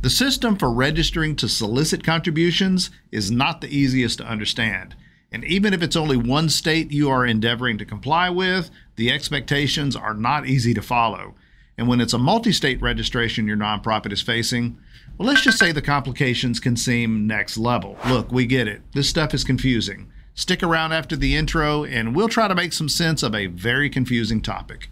The system for registering to solicit contributions is not the easiest to understand. And even if it's only one state you are endeavoring to comply with, the expectations are not easy to follow. And when it's a multi-state registration your nonprofit is facing, well, let's just say the complications can seem next level. Look, we get it. This stuff is confusing. Stick around after the intro and we'll try to make some sense of a very confusing topic.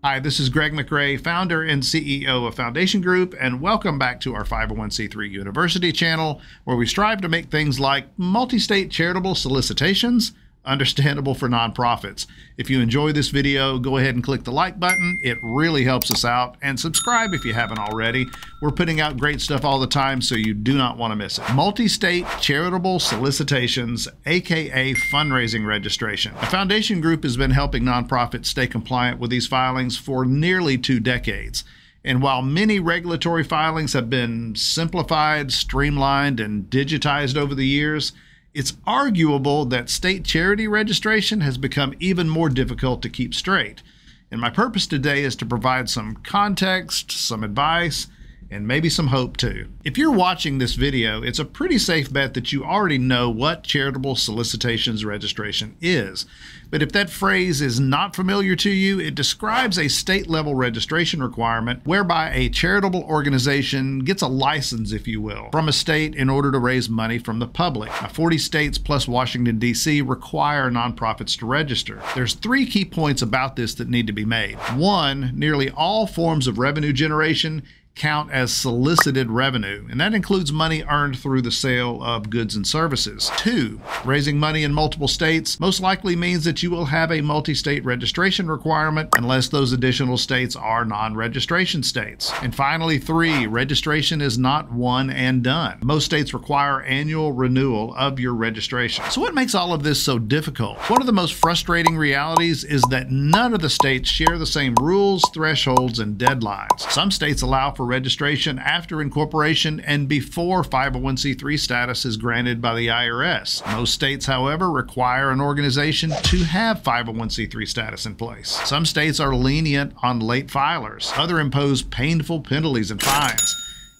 Hi, this is Greg McRae, founder and CEO of Foundation Group, and welcome back to our 501c3 University channel, where we strive to make things like multi-state charitable solicitations understandable for nonprofits. If you enjoy this video, go ahead and click the like button. It really helps us out, and subscribe if you haven't already. We're putting out great stuff all the time, so you do not want to miss it. Multi-state charitable solicitations, aka fundraising registration. The Foundation Group has been helping nonprofits stay compliant with these filings for nearly 2 decades. And while many regulatory filings have been simplified, streamlined, and digitized over the years, it's arguable that state charity registration has become even more difficult to keep straight. And my purpose today is to provide some context, some advice, and maybe some hope too. If you're watching this video, it's a pretty safe bet that you already know what charitable solicitations registration is. But if that phrase is not familiar to you, it describes a state-level registration requirement whereby a charitable organization gets a license, if you will, from a state in order to raise money from the public. Now, 40 states plus Washington, D.C. require nonprofits to register. There's 3 key points about this that need to be made. 1, nearly all forms of revenue generation count as solicited revenue, and that includes money earned through the sale of goods and services. 2, raising money in multiple states most likely means that you will have a multi-state registration requirement unless those additional states are non-registration states. And finally, 3, registration is not one and done. Most states require annual renewal of your registration. So what makes all of this so difficult? One of the most frustrating realities is that none of the states share the same rules, thresholds, and deadlines. Some states allow for registration after incorporation and before 501c3 status is granted by the IRS. Most states, however, require an organization to have 501c3 status in place. Some states are lenient on late filers. Others impose painful penalties and fines.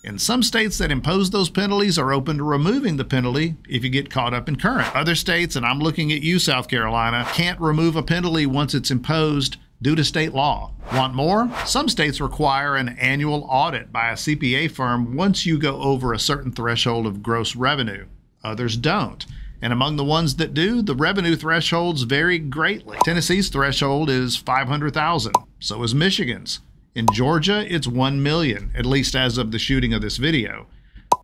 And some states that impose those penalties are open to removing the penalty if you get caught up in current. Other states, and I'm looking at you, South Carolina, can't remove a penalty once it's imposed due to state law. Want more? Some states require an annual audit by a CPA firm once you go over a certain threshold of gross revenue. Others don't. And among the ones that do, the revenue thresholds vary greatly. Tennessee's threshold is $500,000. So is Michigan's. In Georgia, it's $1 million, at least as of the shooting of this video.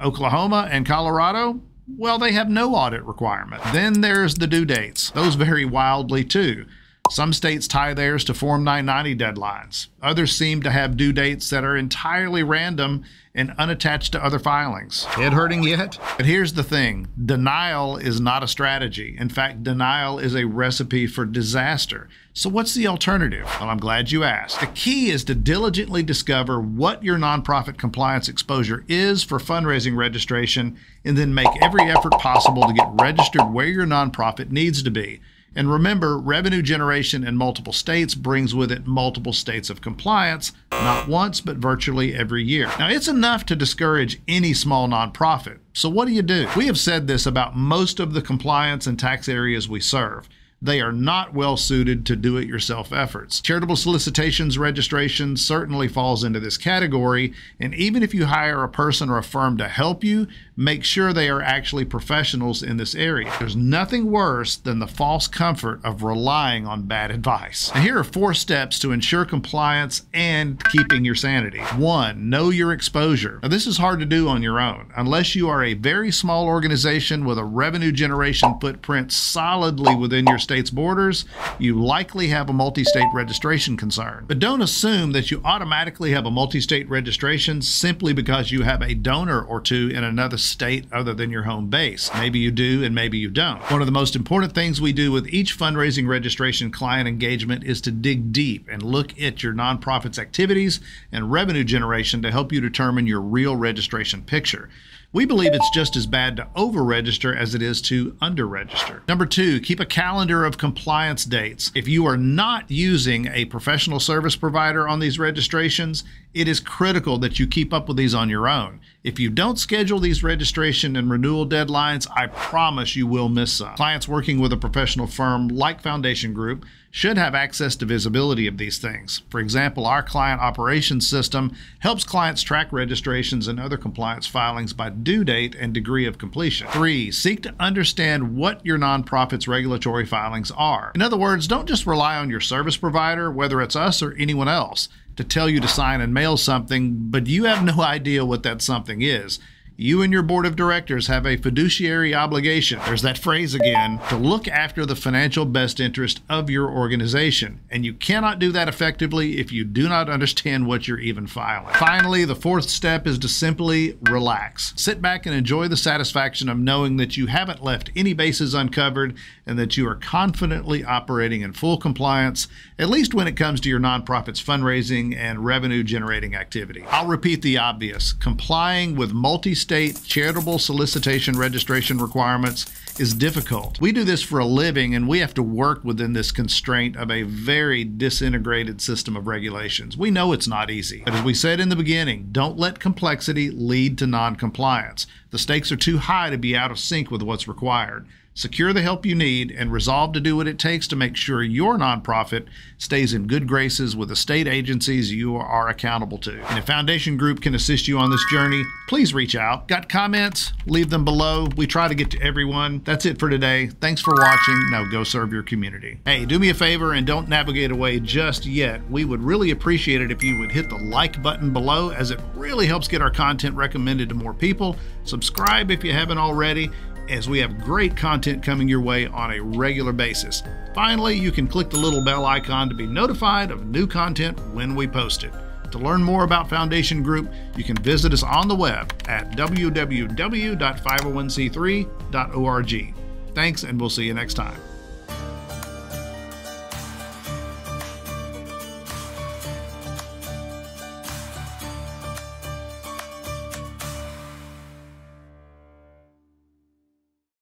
Oklahoma and Colorado, well, they have no audit requirement. Then there's the due dates. Those vary wildly too. Some states tie theirs to Form 990 deadlines. Others seem to have due dates that are entirely random and unattached to other filings. Head hurting yet? But here's the thing. Denial is not a strategy. In fact, denial is a recipe for disaster. So what's the alternative? Well, I'm glad you asked. The key is to diligently discover what your nonprofit compliance exposure is for fundraising registration, and then make every effort possible to get registered where your nonprofit needs to be. And remember, revenue generation in multiple states brings with it multiple states of compliance, not once, but virtually every year. Now, it's enough to discourage any small nonprofit. So what do? We have said this about most of the compliance and tax areas we serve. They are not well suited to do-it-yourself efforts. Charitable solicitations registration certainly falls into this category, and even if you hire a person or a firm to help you, make sure they are actually professionals in this area. There's nothing worse than the false comfort of relying on bad advice. And here are 4 steps to ensure compliance and keeping your sanity. 1, know your exposure. Now, this is hard to do on your own. Unless you are a very small organization with a revenue generation footprint solidly within your state's borders, you likely have a multi-state registration concern. But don't assume that you automatically have a multi-state registration simply because you have a donor or 2 in another state other than your home base. Maybe you do and maybe you don't. One of the most important things we do with each fundraising registration client engagement is to dig deep and look at your nonprofit's activities and revenue generation to help you determine your real registration picture. We believe it's just as bad to over-register as it is to under-register. Number 2, keep a calendar of compliance dates. If you are not using a professional service provider on these registrations, it is critical that you keep up with these on your own. If you don't schedule these registration and renewal deadlines, I promise you will miss some. Clients working with a professional firm like Foundation Group should have access to visibility of these things. For example, our client operations system helps clients track registrations and other compliance filings by due date and degree of completion. 3, seek to understand what your nonprofit's regulatory filings are. In other words, don't just rely on your service provider, whether it's us or anyone else, to tell you to sign and mail something, but you have no idea what that something is. You and your board of directors have a fiduciary obligation, there's that phrase again, to look after the financial best interest of your organization. And you cannot do that effectively if you do not understand what you're even filing. Finally, the 4th step is to simply relax. Sit back and enjoy the satisfaction of knowing that you haven't left any bases uncovered and that you are confidently operating in full compliance, at least when it comes to your nonprofit's fundraising and revenue generating activity. I'll repeat the obvious. Complying with multi-state charitable solicitation registration requirements is difficult. We do this for a living and we have to work within this constraint of a very disintegrated system of regulations. We know it's not easy, but as we said in the beginning, don't let complexity lead to non-compliance. The stakes are too high to be out of sync with what's required. Secure the help you need and resolve to do what it takes to make sure your nonprofit stays in good graces with the state agencies you are accountable to. And if Foundation Group can assist you on this journey, please reach out. Got comments? Leave them below. We try to get to everyone. That's it for today. Thanks for watching. Now go serve your community. Hey, do me a favor and don't navigate away just yet. We would really appreciate it if you would hit the like button below, as it really helps get our content recommended to more people. Subscribe if you haven't already, as we have great content coming your way on a regular basis. Finally, you can click the little bell icon to be notified of new content when we post it. To learn more about Foundation Group, you can visit us on the web at www.501c3.org. Thanks, and we'll see you next time.